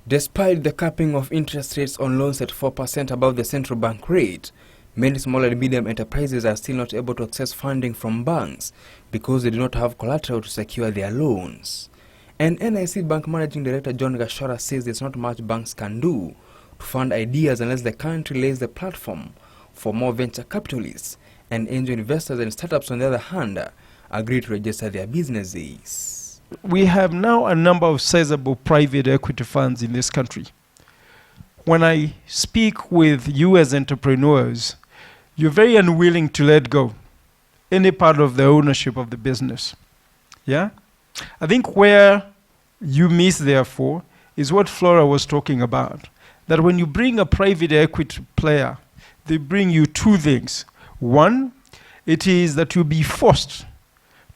Despite the capping of interest rates on loans at 4% above the central bank rate, many small and medium enterprises are still not able to access funding from banks because they do not have collateral to secure their loans. And NIC Bank Managing Director John Gachora says there's not much banks can do to fund ideas unless the country lays the platform for more venture capitalists, and angel investors and startups, on the other hand, agree to register their businesses. We have now a number of sizable private equity funds in this country. When I speak with you as entrepreneurs, you're very unwilling to let go any part of the ownership of the business. Yeah? I think where you miss, therefore, is what Flora was talking about. That when you bring a private equity player, they bring you two things. One, it is that you'll be forced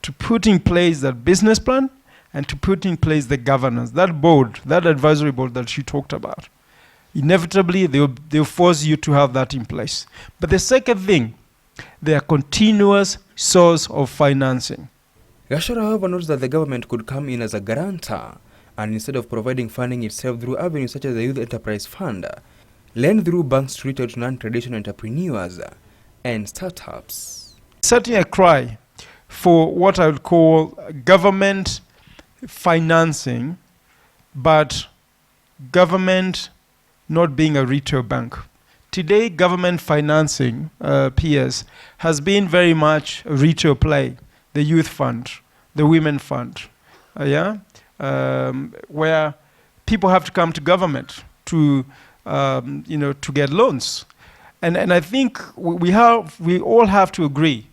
to put in place that business plan and to put in place the governance, that board, that advisory board that she talked about. Inevitably, they'll force you to have that in place. But the second thing, they are continuous source of financing. Gachora, however, notes that the government could come in as a guarantor and instead of providing funding itself through avenues such as the Youth Enterprise Fund, lend through banks to reach out to non-traditional entrepreneurs and startups. Setting a cry for what I would call government financing, but government not being a retail bank. Today, government financing, PS, has been very much a retail play. The youth fund, the women fund, where people have to come to government to, to get loans. And I think we all have to agree,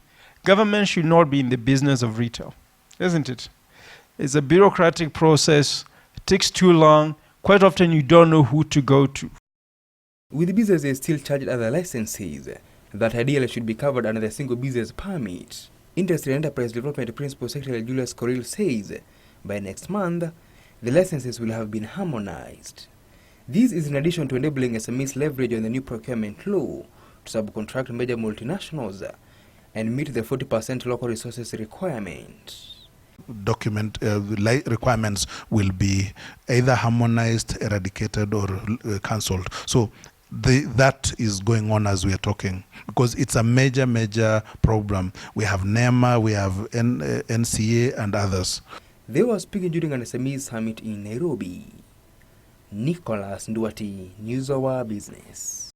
government should not be in the business of retail, isn't it? It's a bureaucratic process, it takes too long, quite often you don't know who to go to. With businesses still charged other licenses that ideally should be covered under the single business permit, Industry and Enterprise Development Principal Secretary Julius Coril says by next month, the licenses will have been harmonized. This is in addition to enabling SMEs leverage on the new procurement law to subcontract major multinationals and meet the 40% local resources requirement. Document requirements will be either harmonized, eradicated, or cancelled. So that is going on as we are talking, because it's a major problem. We have NEMA, we have NCA and others. They were speaking during an SMEs summit in Nairobi. Nicholas Nduati, News Hour Business.